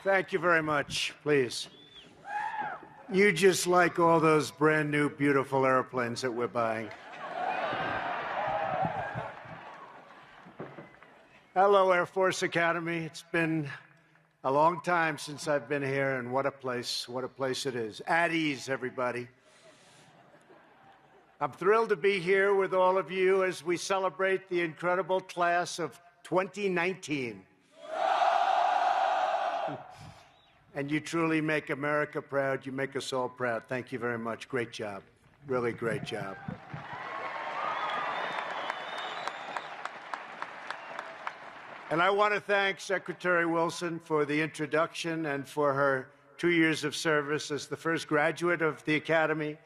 Thank you very much. Please. You just like all those brand new, beautiful airplanes that we're buying. Hello, Air Force Academy. It's been a long time since I've been here, and what a place it is. At ease, everybody. I'm thrilled to be here with all of you as we celebrate the incredible class of 2019. And you truly make America proud. You make us all proud. Thank you very much. Great job. Really great job. And I want to thank Secretary Wilson for the introduction and for her 2 years of service as the first graduate of the Academy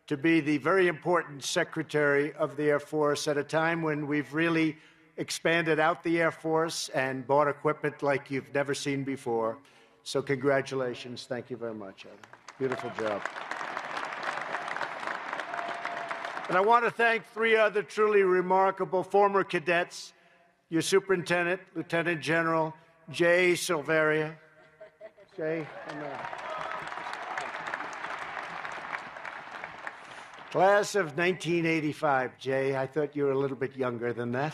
to be the very important Secretary of the Air Force at a time when we've really expanded out the Air Force and bought equipment like you've never seen before. So congratulations. Thank you very much, Ellen. Beautiful job. And I want to thank 3 other truly remarkable former cadets, your Superintendent, Lieutenant General Jay Silveria. Jay, come on. Class of 1985, Jay. I thought you were a little bit younger than that.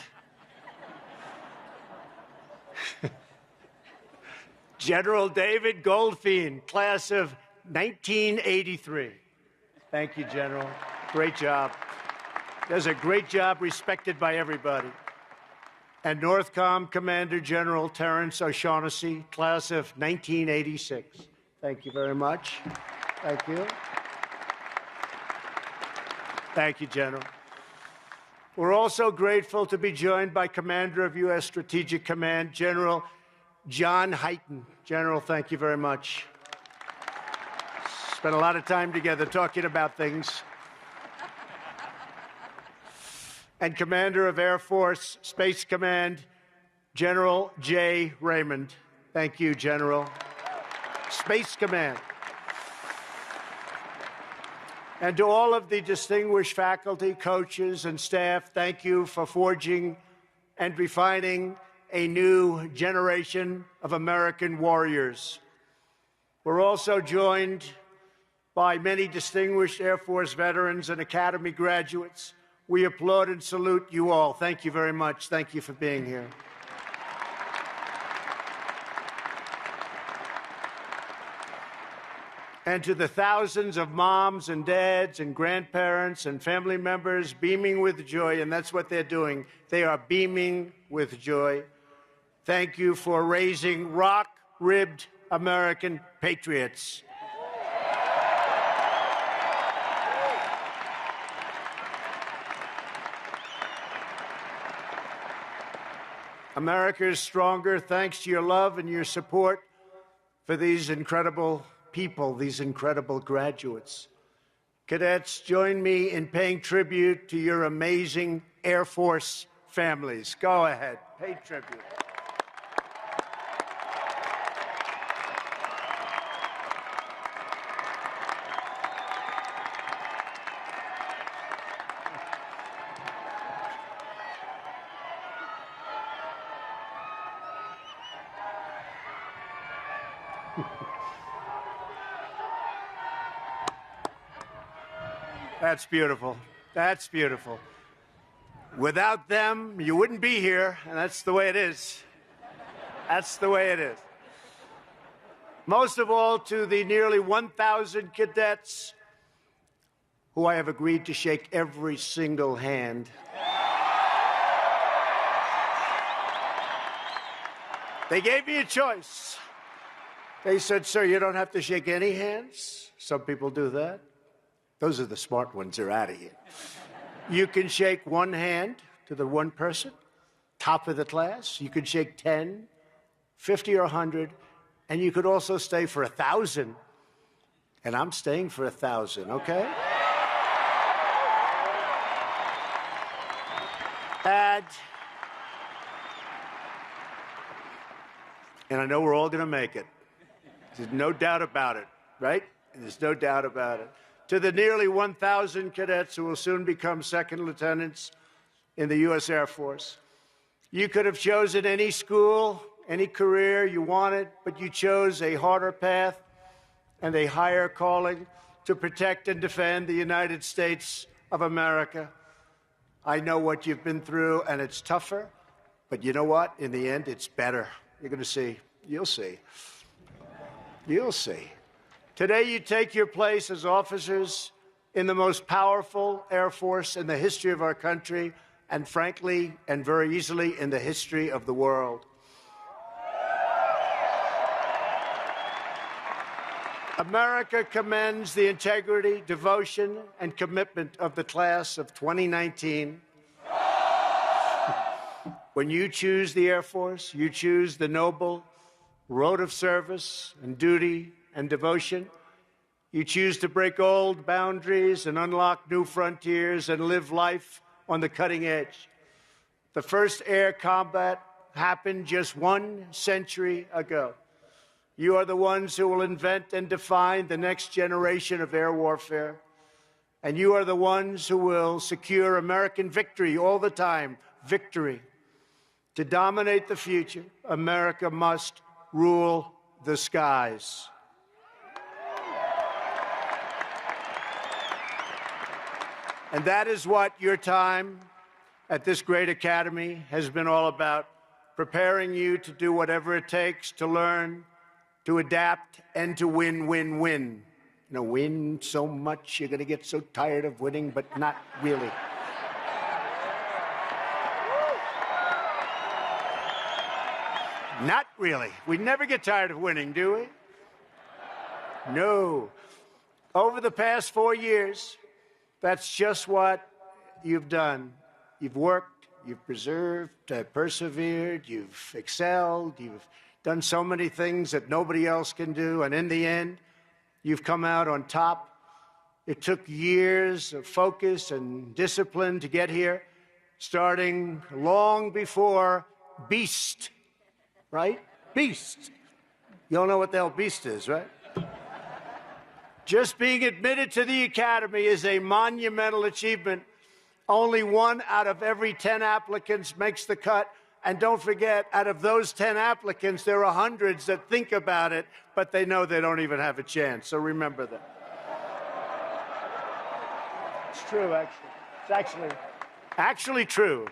General David Goldfein, class of 1983. Thank you, General. Great job. Does a great job, respected by everybody. And NORTHCOM Commander General Terrence O'Shaughnessy, class of 1986. Thank you very much. Thank you. Thank you, General. We're also grateful to be joined by Commander of U.S. Strategic Command, General John Hyten. General, thank you very much. Spent a lot of time together talking about things. And Commander of Air Force Space Command, General Jay Raymond. Thank you, General. Space Command. And to all of the distinguished faculty, coaches, and staff, thank you for forging and refining a new generation of American warriors. We're also joined by many distinguished Air Force veterans and Academy graduates. We applaud and salute you all. Thank you very much. Thank you for being here. And to the thousands of moms and dads and grandparents and family members beaming with joy, and that's what they're doing. They are beaming with joy. Thank you for raising rock-ribbed American patriots. America is stronger thanks to your love and your support for these incredible people, these incredible graduates. Cadets, join me in paying tribute to your amazing Air Force families. Go ahead, pay tribute. That's beautiful. That's beautiful. Without them, you wouldn't be here, and that's the way it is. That's the way it is. Most of all, to the nearly 1,000 cadets who I have agreed to shake every single hand. They gave me a choice. They said, sir, you don't have to shake any hands. Some people do that. Those are the smart ones. They're out of here. You can shake one hand to the one person, top of the class. You could shake 10, 50, or 100. And you could also stay for 1,000. And I'm staying for 1,000, okay? And I know we're all going to make it. There's no doubt about it, right? There's no doubt about it. To the nearly 1,000 cadets who will soon become second lieutenants in the U.S. Air Force, you could have chosen any school, any career you wanted, but you chose a harder path and a higher calling to protect and defend the United States of America. I know what you've been through, and it's tougher, but you know what? In the end, it's better. You're going to see. You'll see. You'll see. Today, you take your place as officers in the most powerful Air Force in the history of our country, and frankly, and very easily, in the history of the world. America commends the integrity, devotion, and commitment of the class of 2019. When you choose the Air Force, you choose the noble road of service and duty and devotion. You choose to break old boundaries and unlock new frontiers and live life on the cutting edge. The first air combat happened just 1 century ago. You are the ones who will invent and define the next generation of air warfare. And you are the ones who will secure American victory all the time, victory. To dominate the future, America must rule the skies. And that is what your time at this great academy has been all about, preparing you to do whatever it takes to learn, to adapt, and to win, win, win. You know, win so much, you're going to get so tired of winning, but not really. Not really. We never get tired of winning, do we? No. Over the past 4 years, that's just what you've done. You've worked, you've preserved, persevered, you've excelled, you've done so many things that nobody else can do, and in the end, you've come out on top. It took years of focus and discipline to get here, starting long before BEAST, right? BEAST. You all know what the hell BEAST is, right? Just being admitted to the academy is a monumental achievement. Only 1 out of every 10 applicants makes the cut. And don't forget, out of those 10 applicants, there are hundreds that think about it, but they know they don't even have a chance. So remember that. It's true, actually. It's actually true.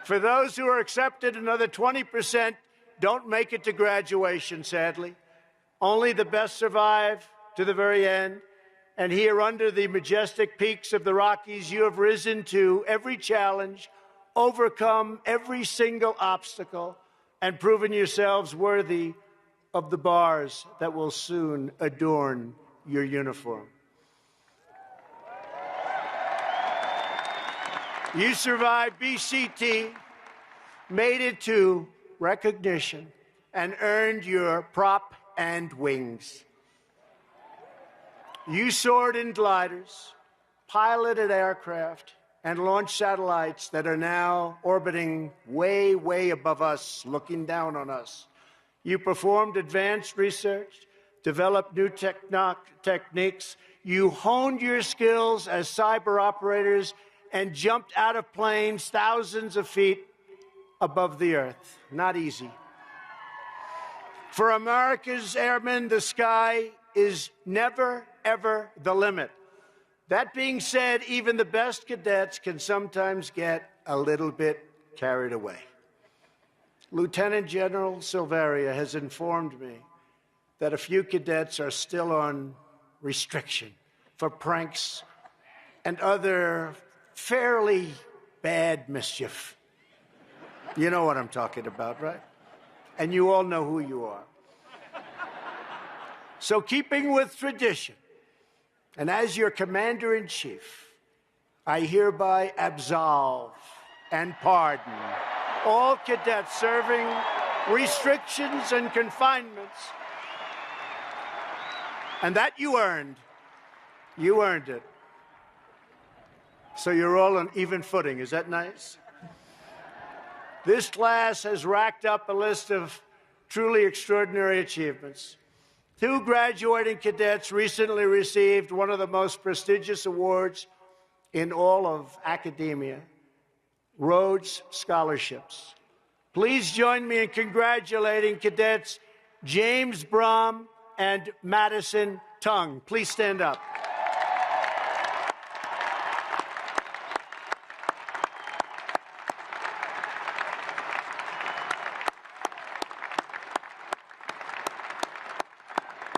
For those who are accepted, another 20% don't make it to graduation, sadly. Only the best survive to the very end. And here under the majestic peaks of the Rockies, you have risen to every challenge, overcome every single obstacle, and proven yourselves worthy of the bars that will soon adorn your uniform. You survived BCT, made it to recognition, and earned your prop and wings. You soared in gliders, piloted aircraft, and launched satellites that are now orbiting way, way above us, looking down on us. You performed advanced research, developed new techniques. You honed your skills as cyber operators and jumped out of planes thousands of feet above the earth. Not easy. For America's airmen, the sky is never, ever the limit. That being said, even the best cadets can sometimes get a little bit carried away. Lieutenant General Silveria has informed me that a few cadets are still on restriction for pranks and other fairly bad mischief. You know what I'm talking about, right? And you all know who you are. So keeping with tradition, and as your commander-in-chief, I hereby absolve and pardon all cadets serving restrictions and confinements. And that you earned. You earned it. So you're all on even footing. Is that nice? This class has racked up a list of truly extraordinary achievements. 2 graduating cadets recently received one of the most prestigious awards in all of academia, Rhodes Scholarships. Please join me in congratulating Cadets James Brom and Madison Tung. Please stand up.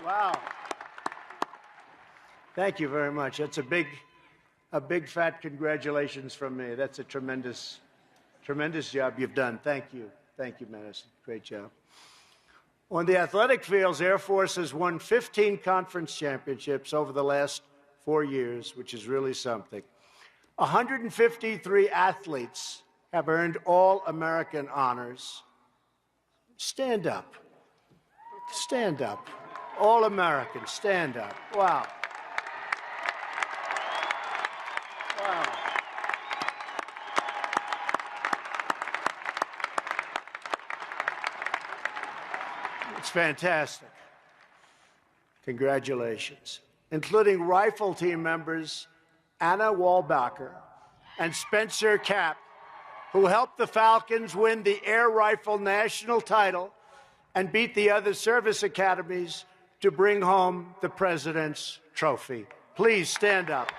Wow. Thank you very much. That's a big fat congratulations from me. That's a tremendous job you've done. Thank you. Thank you, Madison. Great job. On the athletic fields, Air Force has won 15 conference championships over the last 4 years, which is really something. 153 athletes have earned All-American honors. Stand up. Stand up. All-American, stand up. Wow. Wow. It's fantastic. Congratulations. Including rifle team members Anna Walbacher and Spencer Kapp, who helped the Falcons win the air rifle national title and beat the other service academies to bring home the President's Trophy. Please stand up.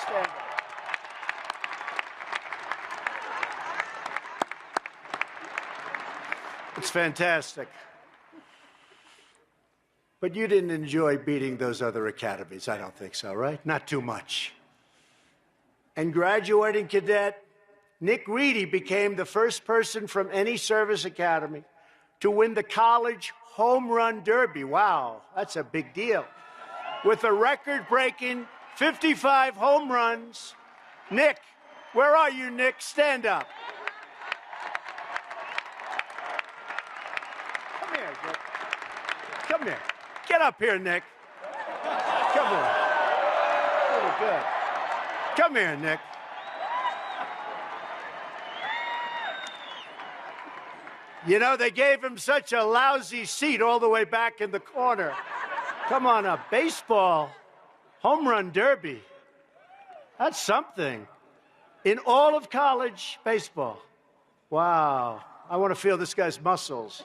Stand up. It's fantastic. But you didn't enjoy beating those other academies. I don't think so, right? Not too much. And graduating cadet Nick Reedy became the first person from any service academy to win the college home run derby. Wow, that's a big deal. With a record-breaking 55 home runs. Nick, where are you, Nick? Stand up. Come here, Nick. Come here. Get up here, Nick. Come on. Oh, good. Come here, Nick. You know, they gave him such a lousy seat all the way back in the corner. Come on up. Baseball, home run derby. That's something. In all of college baseball. Wow. I want to feel this guy's muscles.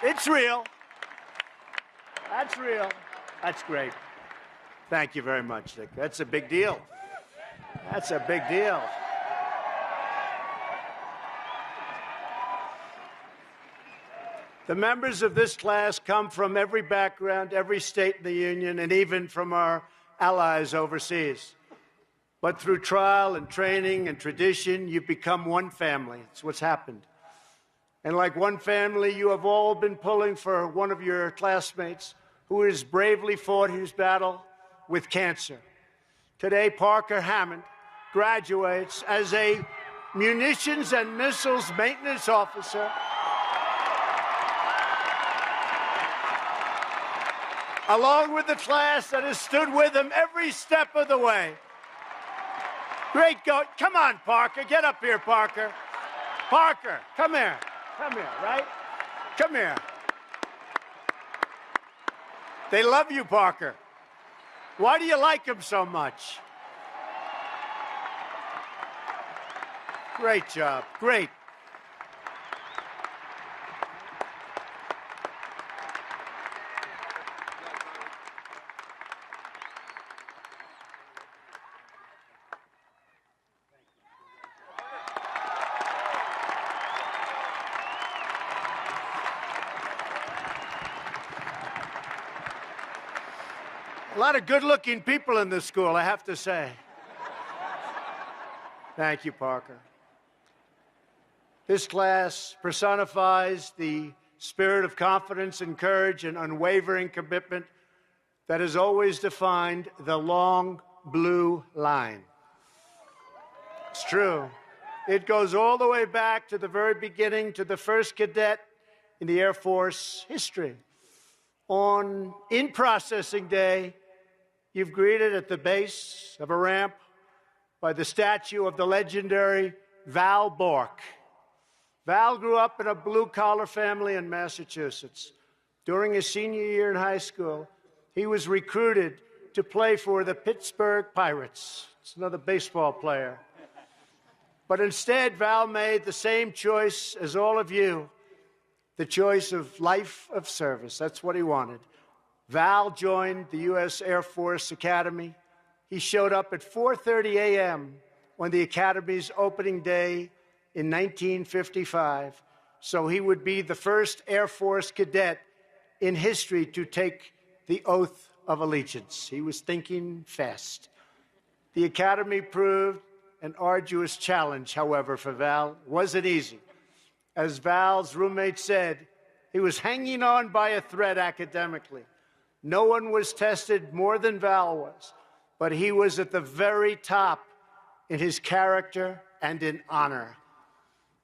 It's real. That's real. That's great. Thank you very much, Nick. That's a big deal. That's a big deal. The members of this class come from every background, every state in the Union, and even from our allies overseas. But through trial and training and tradition, you've become one family. It's what's happened. And like one family, you have all been pulling for one of your classmates who has bravely fought his battle with cancer. Today, Parker Hammond graduates as a munitions and missiles maintenance officer, along with the class that has stood with him every step of the way. Great go. Come on, Parker. Get up here, Parker. Parker, come here. Come here, right? Come here. They love you, Parker. Why do you like him so much? Great job. Great. A lot of good-looking people in this school, I have to say. Thank you, Parker. This class personifies the spirit of confidence and courage and unwavering commitment that has always defined the long blue line. It's true. It goes all the way back to the very beginning, to the first cadet in the Air Force history. In processing day, you've greeted at the base of a ramp by the statue of the legendary Val Bork. Val grew up in a blue-collar family in Massachusetts. During his senior year in high school, he was recruited to play for the Pittsburgh Pirates. It's another baseball player. But instead, Val made the same choice as all of you, the choice of life of service. That's what he wanted. Val joined the U.S. Air Force Academy. He showed up at 4:30 a.m. on the Academy's opening day in 1955, so he would be the first Air Force cadet in history to take the oath of allegiance. He was thinking fast. The Academy proved an arduous challenge, however, for Val. It wasn't easy. As Val's roommate said, he was hanging on by a thread academically. No one was tested more than Val was, but he was at the very top in his character and in honor.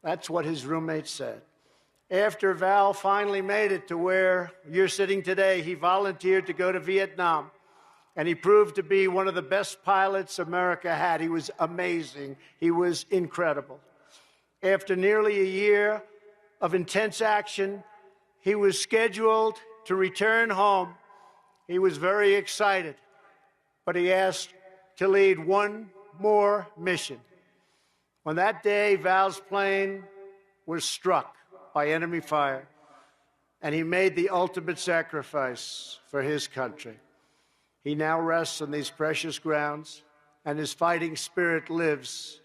That's what his roommate said. After Val finally made it to where you're sitting today, he volunteered to go to Vietnam, and he proved to be one of the best pilots America had. He was amazing. He was incredible. After nearly a year of intense action, he was scheduled to return home. He was very excited, but he asked to lead one more mission. On that day, Val's plane was struck by enemy fire, and he made the ultimate sacrifice for his country. He now rests on these precious grounds, and his fighting spirit lives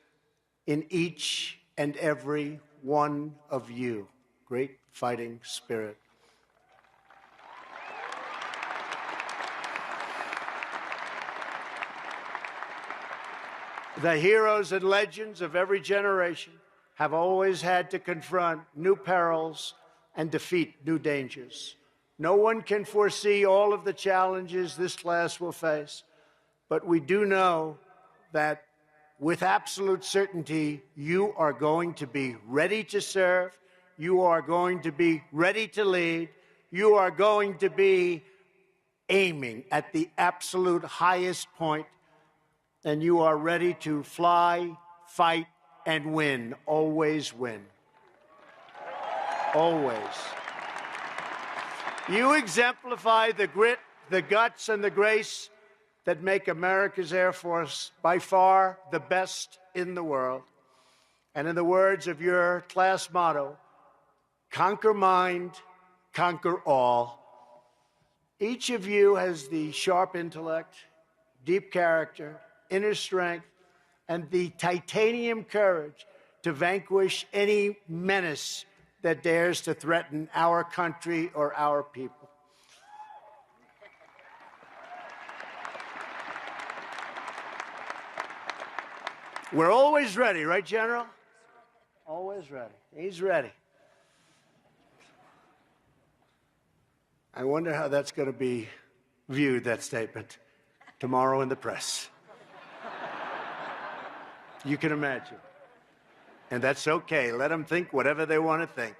in each and every one of you. Great fighting spirit. The heroes and legends of every generation have always had to confront new perils and defeat new dangers. No one can foresee all of the challenges this class will face, but we do know that with absolute certainty, you are going to be ready to serve, you are going to be ready to lead, you are going to be aiming at the absolute highest point, and you are ready to fly, fight, and win. Always win. Always. You exemplify the grit, the guts, and the grace that make America's Air Force by far the best in the world. And in the words of your class motto, conquer mind, conquer all. Each of you has the sharp intellect, deep character, inner strength, and the titanium courage to vanquish any menace that dares to threaten our country or our people. We're always ready, right, General? Always ready. He's ready. I wonder how that's going to be viewed, that statement, tomorrow in the press. You can imagine. And that's okay. Let them think whatever they want to think.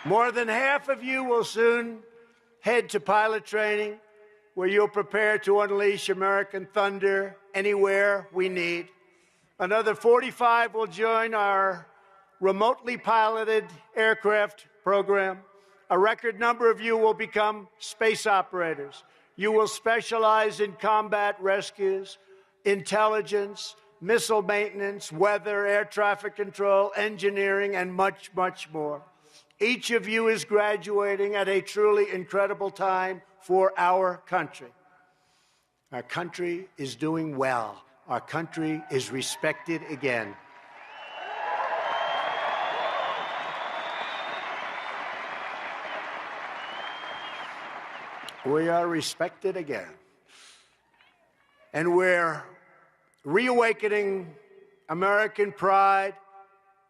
More than half of you will soon head to pilot training, where you'll prepare to unleash American thunder anywhere we need. Another 45 will join our remotely piloted aircraft program. A record number of you will become space operators. You will specialize in combat rescues, intelligence, missile maintenance, weather, air traffic control, engineering, and much, much more. Each of you is graduating at a truly incredible time for our country. Our country is doing well. Our country is respected again. We are respected again. And we're reawakening American pride,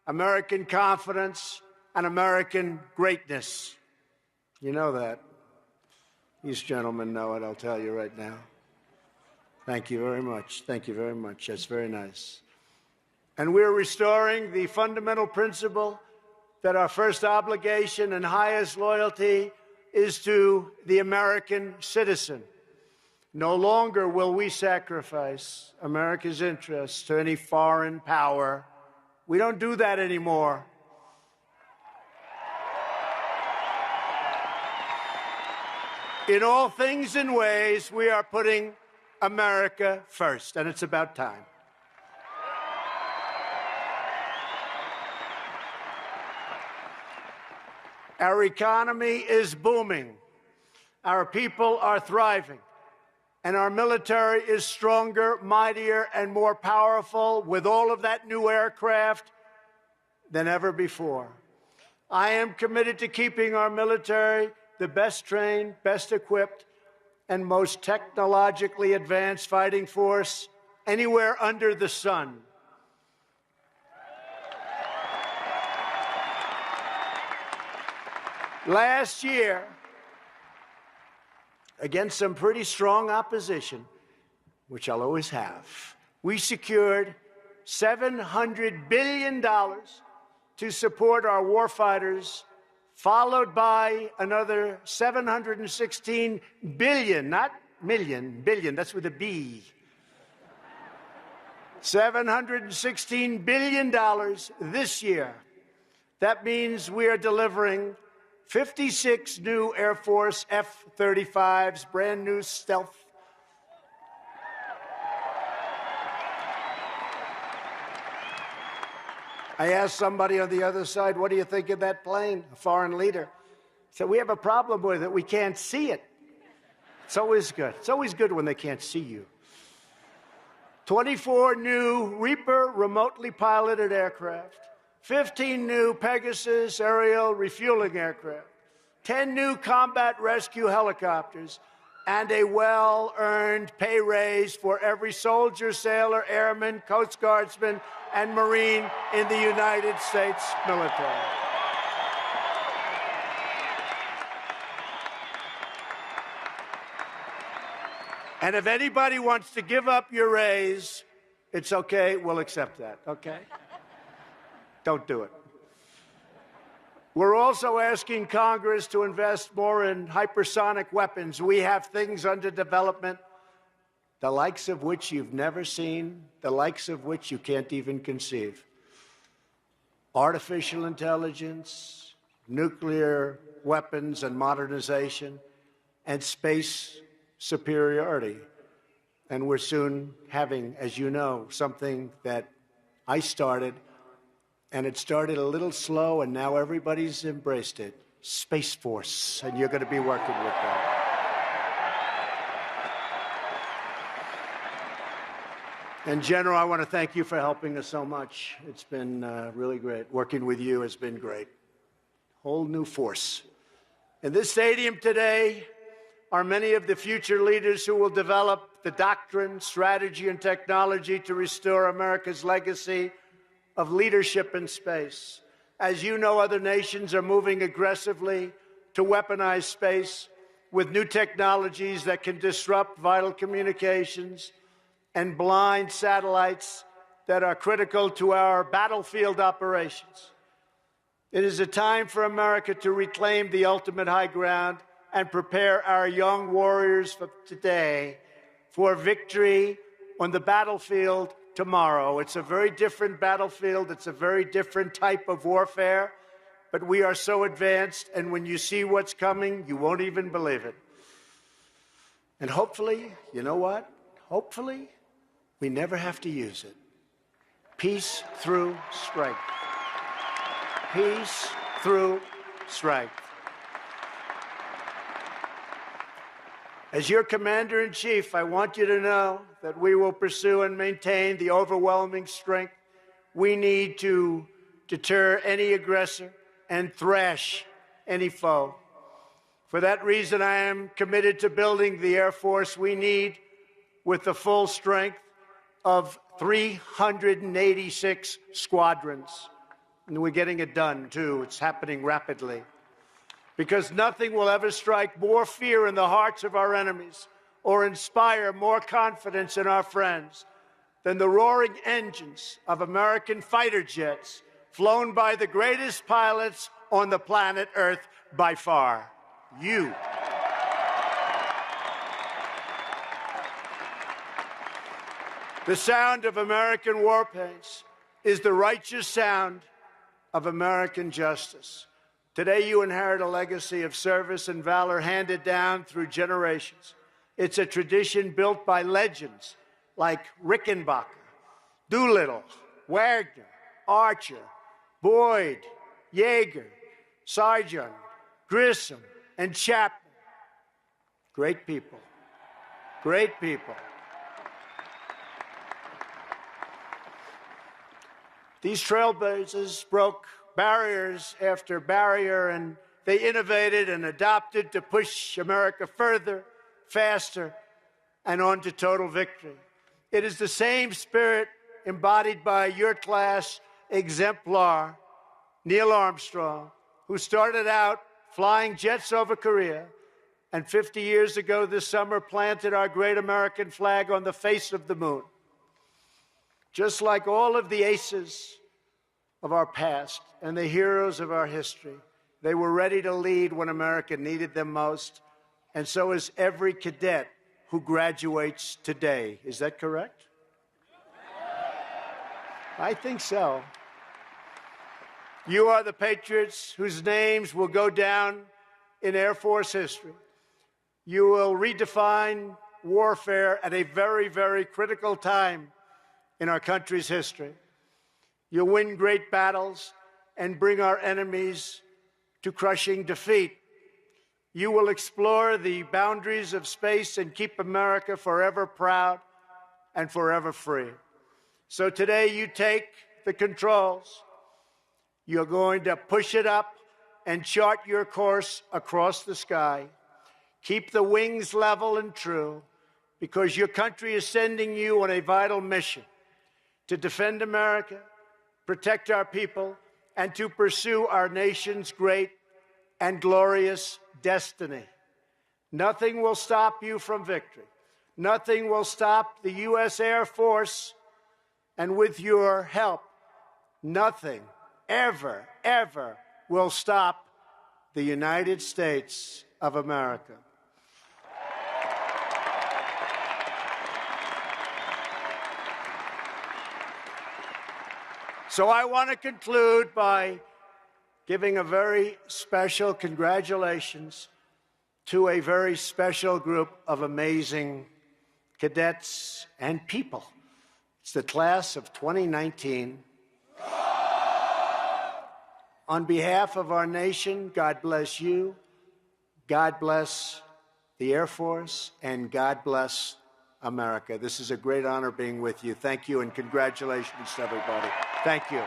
American confidence, and American greatness. You know that. These gentlemen know it, I'll tell you right now. Thank you very much. Thank you very much. That's very nice. And we're restoring the fundamental principle that our first obligation and highest loyalty is to the American citizen. No longer will we sacrifice America's interests to any foreign power. We don't do that anymore. In all things and ways, we are putting America first, and it's about time. Our economy is booming. Our people are thriving. And our military is stronger, mightier, and more powerful with all of that new aircraft than ever before. I am committed to keeping our military the best trained, best equipped, and most technologically advanced fighting force anywhere under the sun. Last year, against some pretty strong opposition, which I'll always have, we secured $700 billion to support our warfighters, followed by another $716 billion, not million, billion, that's with a B. $716 billion this year. That means we are delivering 56 new Air Force F-35s, brand new stealth. I asked somebody on the other side, what do you think of that plane? A foreign leader. He said, we have a problem with it. We can't see it. It's always good. It's always good when they can't see you. 24 new Reaper remotely piloted aircraft. 15 new Pegasus aerial refueling aircraft, 10 new combat rescue helicopters, and a well-earned pay raise for every soldier, sailor, airman, Coast Guardsman, and Marine in the United States military. And if anybody wants to give up your raise, it's okay, we'll accept that, okay? Don't do it. We're also asking Congress to invest more in hypersonic weapons. We have things under development, the likes of which you've never seen, the likes of which you can't even conceive. Artificial intelligence, nuclear weapons and modernization, and space superiority. And we're soon having, as you know, something that I started, and it started a little slow, and now everybody's embraced it. Space Force, and you're going to be working with them. And General, I want to thank you for helping us so much. It's been really great. Working with you has been great. Whole new force. In this stadium today are many of the future leaders who will develop the doctrine, strategy, and technology to restore America's legacy of leadership in space. As you know, other nations are moving aggressively to weaponize space with new technologies that can disrupt vital communications and blind satellites that are critical to our battlefield operations. It is a time for America to reclaim the ultimate high ground and prepare our young warriors for today for victory on the battlefield tomorrow. It's a very different battlefield. It's a very different type of warfare, but we are so advanced, and when you see what's coming, you won't even believe it. And hopefully, you know what? Hopefully, we never have to use it. Peace through strength. Peace through strength. As your Commander-in-Chief, I want you to know that we will pursue and maintain the overwhelming strength we need to deter any aggressor and thrash any foe. For that reason, I am committed to building the Air Force we need with the full strength of 386 squadrons. And we're getting it done, too. It's happening rapidly. Because nothing will ever strike more fear in the hearts of our enemies or inspire more confidence in our friends than the roaring engines of American fighter jets flown by the greatest pilots on the planet Earth by far. You. The sound of American war paints is the righteous sound of American justice. Today, you inherit a legacy of service and valor handed down through generations. It's a tradition built by legends like Rickenbacker, Doolittle, Wagner, Archer, Boyd, Yeager, Sargent, Grissom, and Chapman. Great people. Great people. These trailblazers broke barriers after barrier, and they innovated and adopted to push America further, faster, and on to total victory. It is the same spirit embodied by your class exemplar, Neil Armstrong, who started out flying jets over Korea, and 50 years ago this summer planted our great American flag on the face of the moon. Just like all of the aces of our past and the heroes of our history, they were ready to lead when America needed them most, and so is every cadet who graduates today. Is that correct? I think so. You are the patriots whose names will go down in Air Force history. You will redefine warfare at a very, very critical time in our country's history. You'll win great battles and bring our enemies to crushing defeat. You will explore the boundaries of space and keep America forever proud and forever free. So today you take the controls. You're going to push it up and chart your course across the sky. Keep the wings level and true, because your country is sending you on a vital mission to defend America, protect our people, and to pursue our nation's great and glorious destiny. Nothing will stop you from victory. Nothing will stop the U.S. Air Force, and with your help, nothing ever, ever will stop the United States of America. So I want to conclude by giving a very special congratulations to a very special group of amazing cadets and people. It's the class of 2019. On behalf of our nation, God bless you, God bless the Air Force, and God bless America. This is a great honor being with you. Thank you, and congratulations to everybody. Thank you.